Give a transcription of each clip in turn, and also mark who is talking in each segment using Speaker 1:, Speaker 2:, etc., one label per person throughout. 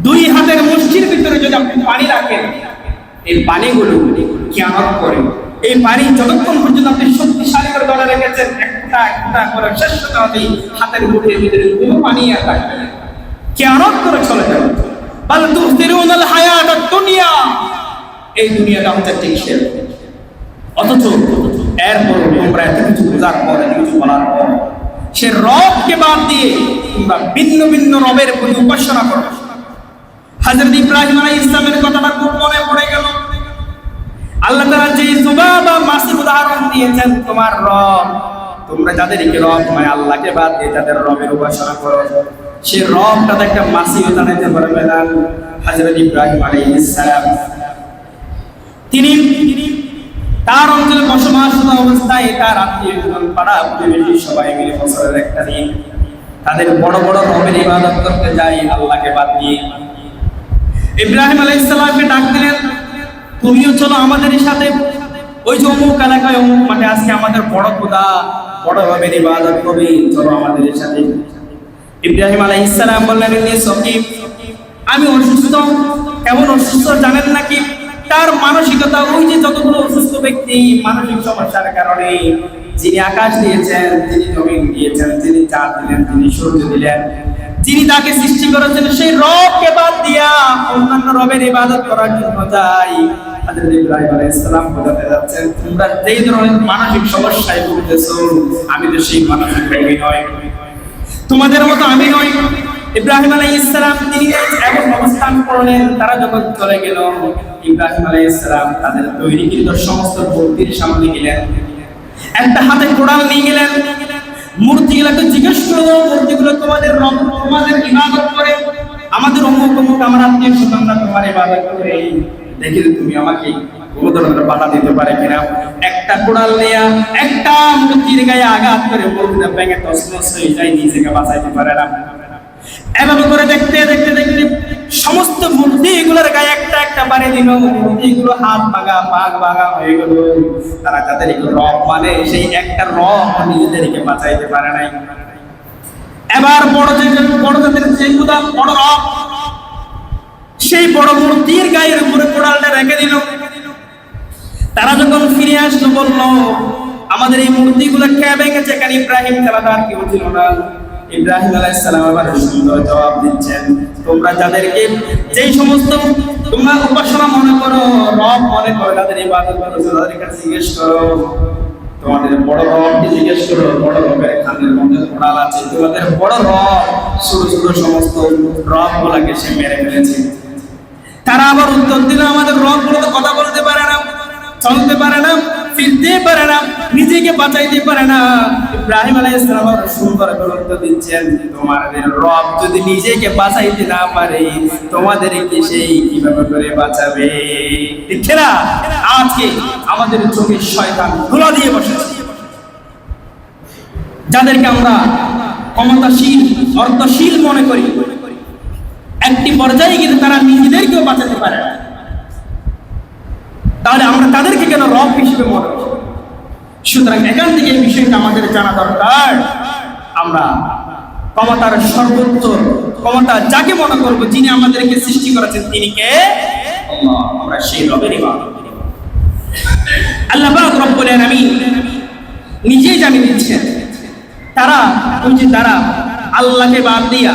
Speaker 1: দুই হাতের মুষ্টির ভিতরে যদি আপনি পানি রাখেন, এই পানিগুলো কিয়ামত করে, এই পানি যতক্ষণ পর্যন্ত আপনি শক্তিশালী করে ধরে রেখেছেন, একটা একটা করে শেষ হতে হাতের মুঠির ভিতরে কোনো পানি আর থাকবে না, কিয়ামত করে চলে যাবে। বাল তুসিরুনাল হায়াতাদ দুনিয়া, এই দুনিয়াটা হচ্ছে টিকসই। অথচ এরপর তোমরা এত কিছু বোঝার পর, এত কিছু বলার পর সে রবকে বাদ দিয়ে তোমরা ভিন্ন ভিন্ন রবের প্রতি উপাসনা করো। হযরত ইব্রাহিম আলাইহিস সালামের কথাটা খুব মনে পড়ে গেল। আল্লাহ তাআলা যে যুবাবা মাসির উদাহরণ দিয়েছেন, তোমার রব, তোমরা যাদেরকে রব মানে আল্লাহকে বাদ দিয়ে তাদের রবের উপাসনা করো, সে রবটা একটা মাসিও জানাইতে পারবে না। হযরত ইব্রাহিম আলাইহিস সালাম তিনি তার অঞ্চলে বসবাসরত অবস্থায় তার আত্মীয়স্বজন, পাড়া প্রতিবেশী সবাই মিলে বছরের একটা দিন তাদের বড় বড় রবের ইবাদত করতে যায় আল্লাহকে বাদ দিয়ে। ইব্রাহিম আলাইহিস সালামকে ডাক দিলেন, তুমিও চলো আমাদের সাথে, ওই যে অমুক এলাকায় অমুক মাঠে আজকে আমাদের বড় খোদা, বড় রবের ইবাদত করবে, চলো আমাদের সাথে। ইব্রাহিম আলাইহিস সালাম বললেন, সকিব, আমি অসুস্থ। কেমন অসুস্থ জানেন নাকি? তার মানসিকতা, ওই যে যতগুলো অসুস্থ ব্যক্তি মানসিক সমস্যার কারণে, যিনি আকাশ দিয়েছেন, যিনি জমিন দিয়েছেন, যিনি চাঁদ দিলেন, যিনি সূর্য দিলেন, যিনি তাকে সৃষ্টি করেছেন, সেই রবকে বাদ দিয়া অন্যান্য রবের ইবাদত করার জন্য যাই। হযরত ইব্রাহিম আলাইহিস সালাম বোঝাতে যাচ্ছেন, তোমরা যেই ধরনের মানসিক সমস্যায় ভুগতেছো, আমি তো সেই মানসিক রোগী নই, তোমাদের মতো আমি নই। ইব্রাহিম আলাইহিস সালাম তিনি এমন অবস্থান করলেন, তারা যখন চলে গেল, ইব্রাহিম আলাইহিস সালাম তাদের তৈরিকৃত সমস্ত মূর্তির সামনে গেলেন, একটা হাতে কোড়াল নিয়ে গেলেন, মূর্তিগুলোকে জিজ্ঞেস করলো, মূর্তিগুলো তোমাদের রব, তোমাদের ইবাদত করে, আমাদের অমুক অমুক আমার আত্মীয় স্বজনরা তোমার ইবাদত করে, দেখি তুমি আমাকে কোনো ধরনের বাধা দিতে পারে কিনা। একটা কোড়াল নিয়ে একটা মূর্তির গায়ে আঘাত করে মূর্তিটা ভেঙে তছনছ হয়ে যায়, নিজেকে বাঁচাইতে পারে না। এভাবে করে দেখতে দেখতে দেখতে সমস্ত মূর্তিগুলোর গায়ে একটা একটা বাড়ি দিল, মূর্তিগুলো হাত ভাঙা পা ভাঙা হয়ে গেল। তারা তাদের রব মানে সেই একটা রব নিজেদেরকে বাঁচাইতে পারে নাই। এবার বড় জাতের যে খোদা, বড় রব, সেই বড় মূর্তির গায়ের উপরে কোড়ালটা রেখে দিল। তারা যখন ফিরে আসলো, বললো, আমাদের এই মূর্তিগুলো কে ভেঙেছে? কেন ইব্রাহিম ছাড়া তার কেউ ছিল না। ইব্রাহিম আলাইহিস সালাম আবার সুন্দর জবাব দিচ্ছেন, তোমরা যাদেরকে যেই সমস্ত তোমরা উপাসনা মনে করো, রব মনে করো, তাদের ইবাদত করো, তাদের কাছে জিজ্ঞেস করো, তোমাদের বড় রবকে জিজ্ঞেস করো, বড় রবের খানের মধ্যে কোড়াল আছে, তোমাদের বড় রব ছোট ছোট সমস্ত রবগুলোকে সে মেরে ফেলেছে। তারা আবার উত্তর দিল, আমাদের রবগুলো তো কথা বলতে পারে না, চলতে পারে না, ফিরতে পারে না, নিজেকে বাঁচাইতে পারে না। ইব্রাহিম আলাইহিস সালাম সুন্দর করে উত্তর দিচ্ছেন, তোমাদের রব যদি নিজেকে বাঁচাইতে না পারে, তোমাদেরকে সেই কিভাবে করে বাঁচাবে? ঠিক না? আজকে আমাদের চোখে শয়তান ধুলা দিয়ে বসেছে, যাদেরকে আমরা ক্ষমতাশীল, অর্থশীল মনে করি, একটি পর্যায়ে কিন্তু তারা নিজেদেরকেও বাঁচাতে পারে না। তাহলে আমরা তাদেরকে কেন রব হিসেবে মনে করি? সুতরাং এখান থেকে এই বিষয়টা আমাদের জানা দরকার। আমরা ক্ষমতার সর্বোচ্চ ক্ষমতা যাকে মনে করবো, যিনি আমাদেরকে সৃষ্টি করেছেন, তিনি কে? আল্লাহ। আমরা সেই রবের ইবাদত করি। আল্লাহ পাক রব্বুল আলামিন নিজেই জানিয়ে দিচ্ছেন, তারা ওই যে তারা আল্লাহকে বাদ দিয়া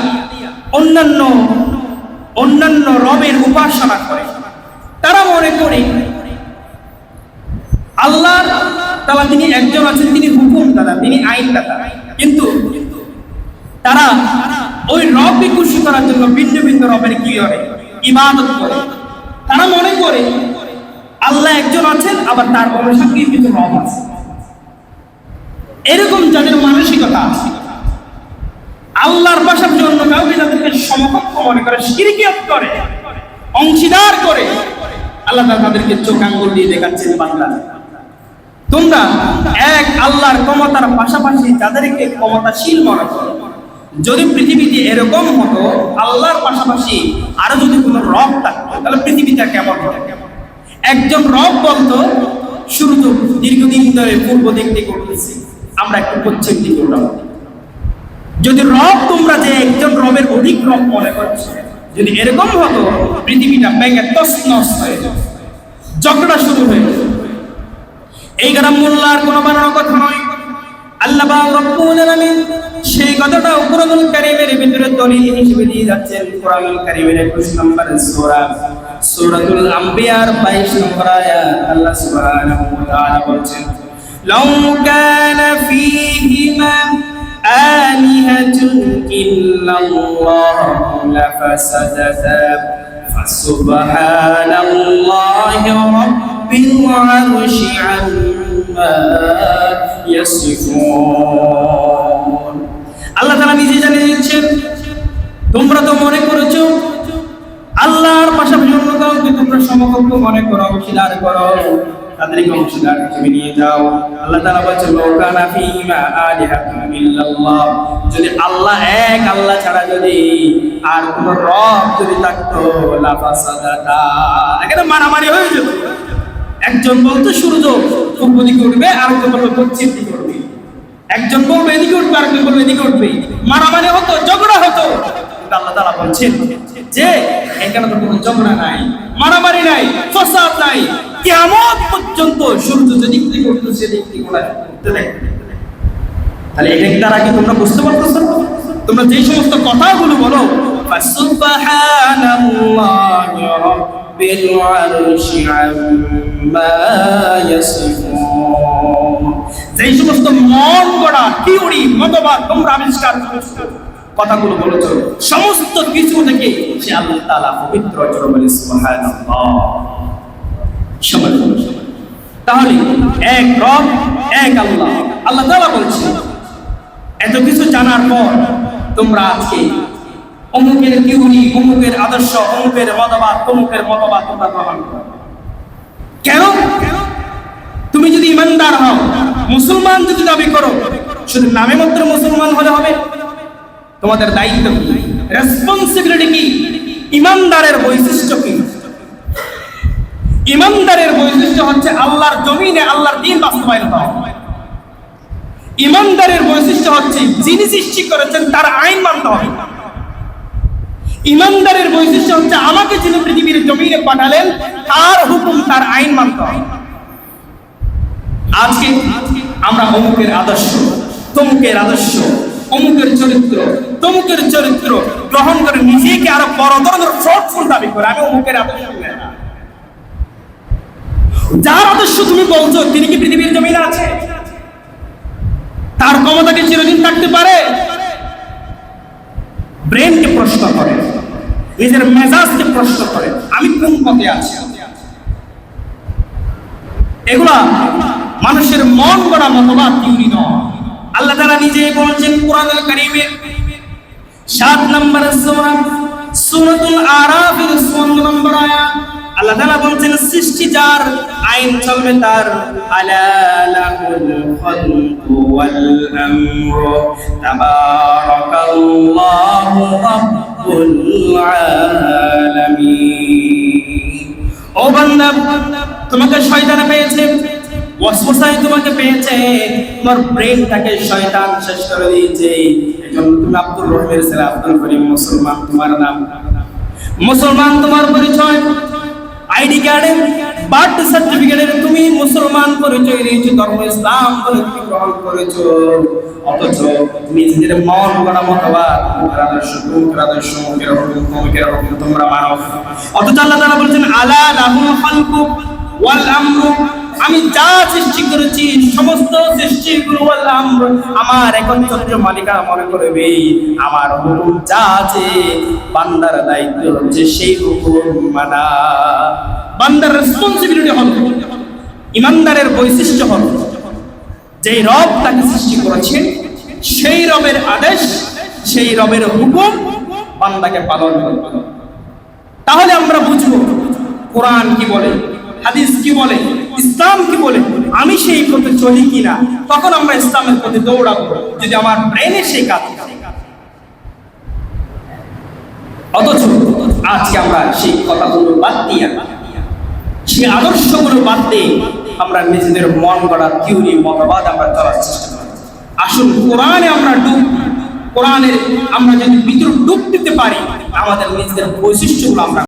Speaker 1: অন্যান্য রবের উপাসনা করে। তারা মনে করে আল্লাহ তাআলা তিনি একজন আছেন, তিনি হুকুমদাতা, তিনি আইনদাতা, কিন্তু তারা ওই রবকে খুশি করার জন্য ভিন্ন ভিন্ন রবের কি করে? ইবাদত করে। তারা মনে করে আল্লাহ একজন আছেন, আবার তার অনুসারী কিছু রব আছে। এরকম যাদের মানসিকতা আছে, আল্লাহর পাশার জন্য কাউকে যাদেরকে সমকক্ষ মনে করে, শিরকিয়াত করে, অংশীদার করে, আল্লাহ তাদেরকে চোখ আঙ্গুল দিয়ে দেখাচ্ছেন, বান্দা তোমরা এক আল্লাহর ক্ষমতার পাশাপাশি যাদেরকে ক্ষমতাশীল মনে করো। যদি পৃথিবীতে এরকম হতো, আল্লাহর পাশাপাশি আরো যদি কোনো রব থাকতো, তাহলে পৃথিবীটা কেমন হতো? একজন রব বলতো, সূর্য দীর্ঘদিন ধরে পূর্ব দিক থেকে উঠতেছে, আমরা একটু পশ্চিম দিকে উঠাবো। যদি রব তোমরা যে একজন রবের অধিক রব মনে করছো, যদি এরকম হতো পৃথিবীটা ব্যাঙে তছনছ হয়ে যেত, ঝগড়া শুরু হয়ে যেত। এই গ্রাম মোল্লার কোনো বানানো কথা নয়, আল্লাহ পাক রব্বুল আলামিন সেই কথাটা কোরআনুল কারীমের ভিতরে দলিল হিসেবে দিয়ে যাচ্ছেন। কোরআনুল কারীমের 21 নম্বর সূরা সূরাতুল আম্বিয়ার 22 নম্বর আয়াত আল্লাহ সুবহানাহু ওয়া তাআলা বলছেন, লাউ কানা ফীহিমা আলিহাতুন ইল্লাল্লাহু লাফাসাদাতা ফাসুবহানাল্লাহি রাব্বিল আরশি আম্মা ইয়াসিফুন। আল্লাহ তাআলা নিজে জানিয়ে দিচ্ছেন, তোমরা তো মনে করেছো আল্লাহর পাশাপাশি অন্য কাউকে তোমরা সমকক্ষ মনে করো, অংশীদার করো, তাদেরকে অংশীদার হিসেবে নিয়ে যাও। আল্লাহ তাআলা বলেছেন, লাউ কানা ফীহিমা আলিহাতুন ইল্লাল্লাহ, যদি আল্লাহ এক, আল্লাহ ছাড়া যদি আর কোন রব যদি থাকতো লাফাসাদাতা, এখানে মারামারি হয়ে যেত। একজন বলতো সূর্য পূর্ব দিকে উঠবে, আরেকজন বলতো পশ্চিম দিকে উঠবে, একজন বলবে এদিকে উঠবে, আরেকজন বলবে এদিকে উঠবে, মারামারি হতো, ঝগড়া হতো। আল্লাহ তাআলা বলছেন যে এখানে তো কোনো ঝগড়া নাই, মারামারি নাই, ফাসাদ নাই, কিয়ামত পর্যন্ত সূর্য যেদিক থেকে উঠবে সেদিক থেকে উঠতে থাকবে। তাহলে এটা দ্বারা কি তোমরা বুঝতে পারতেছো? তোমরা যে সমস্ত কথাগুলো বলো, সুবহানাল্লাহি রাব্বিল আরশি আম্মা ইয়াসিফুন, যে সমস্ত মন গড়া থিওরি মতবাদ তোমরা আবিষ্কার করেছো, কথাগুলো বলেছো, সমস্ত কিছু থেকে সে আল্লাহ তাআলা পবিত্র। জোরে সুবহানাল্লাহ। তাহলে এক রব, এক আল্লাহ। আল্লাহ তাআলা বলছেন, এত কিছু জানার পর তোমরা আজকে অমুকের থিওরি, অমুকের আদর্শ, অমুকের মতবাদ, অমুকের মতবাদ তোমরা গ্রহণ করো কেন? তুমি যদি ইমানদার হও, মুসলমান যদি দাবি করো, শুধু নামে মাত্র মুসলমান হলে হবে? তোমাদের দায়িত্ব কি, রেসপন্সিবিলিটি কি, ইমানদারের বৈশিষ্ট্য কি? ইমানদারের বৈশিষ্ট্য হচ্ছে আল্লাহর জমিনে আল্লাহর দ্বীন বাস্তবায়ন করা। ইমানদারের বৈশিষ্ট্য হচ্ছে যিনি সৃষ্টি করেছেন তার আইন মানতে হবে। ইমানদারের বৈশিষ্ট্য হচ্ছে আমাকে যিনি পৃথিবীর জমিনে পাঠালেন তার হুকুম, তার আইন মানতে হবে। আজকে আমরা অমুকের আদর্শ, তমুকের আদর্শ, অমুকের চরিত্র, তমুকের চরিত্র গ্রহণ করে নিজেকে আরো বড় ধরনের ফ্রডফুল দাবি করে আমি অমুকের আদর্শ। যার আদর্শ তুমি বলছো তিনি কি পৃথিবীর জমিনে আছে? তার ক্ষমতা কি চিরদিন থাকতে পারে? ব্রেনকে প্রশ্ন করে, নিজের মেজাজকে প্রশ্ন করে, আমি কোন পথে আছি। এগুলা মানুষের মন গড়া মতবাদ, থিওরি নয়। আল্লাহ তাআলা নিজেই বলেছেন কোরআনুল কারীমের 7 নম্বর সূরা সূরাতুল আরাফের 54 নম্বর আয়াত আল্লাহ তাআলা বলেছেন, সৃষ্টি যার, আইন চলবে তার। আলা লাহুল খালকু ওয়াল আমরু তাবারাকাল্লাহু রাব্বুল আলামিন। ও বান্দা, তোমাকে শয়তান পেয়েছে, ওয়াসওয়াসায় তোমাকে পেয়েছে, তোমার ব্রেনটাকে শয়তান শেষ করে দিয়েছে। এজন্য তুমি আব্দুর রহিমের ছেলে আব্দুল করিম মুসলমান তোমার নাম, মুসলমান তোমার পরিচয়, আইডি কার্ডে, বার্থ সার্টিফিকেটে তুমি মুসলমান পরিচয় দিয়েছো, ধর্ম ইসলাম বলে তুমি গ্রহণ করেছো। অথচ তুমি নিজের মন গড়া মতবাদ, তোমার আদর্শ, তোমার আদর্শ, তোমার হুকুম তোমরা মানো। অথচ আল্লাহ তাআলা বলেছেন, আলা লাহুল খালকু ওয়াল আমরু, আমি যা সৃষ্টি করেছি সমস্ত সৃষ্টিগুলো ওয়াল আমরু আমার একচ্ছত্র মালিকা মনে করবে। আমার হুকুম যা আছে বান্দার দায়িত্ব হচ্ছে সেই হুকুম মানা। বান্দার রেসপন্সিবিলিটি হলো, ইমানদারের বৈশিষ্ট্য হলো যেই রব তাকে সৃষ্টি করেছে সেই রবের আদেশ, সেই রবের হুকুম বান্দাকে পালন করতে হবে। তাহলে আমরা বুঝবো কোরআন কি বলে, হাদিস কি বলে, ইসলাম কি বলে, আমি সেই পথে চলি কিনা। তখন আমরা ইসলামের পথে দৌড়াবো যদি আমার ব্রেনে সেই কাজ করে। অথচ আজকে আমরা সেই কথাগুলো বাদ দিয়ে, সেই আদর্শগুলো বাদ দিয়ে আমরা নিজেদের মন গড়া থিওরি মতবাদ আমরা চলার চেষ্টা করি। আসুন কোরআনে আমরা কোরআনের আমরা যদি ভিতরে ডুব দিতে পারি, আমাদের নিজেদের বৈশিষ্ট্যগুলো আমরা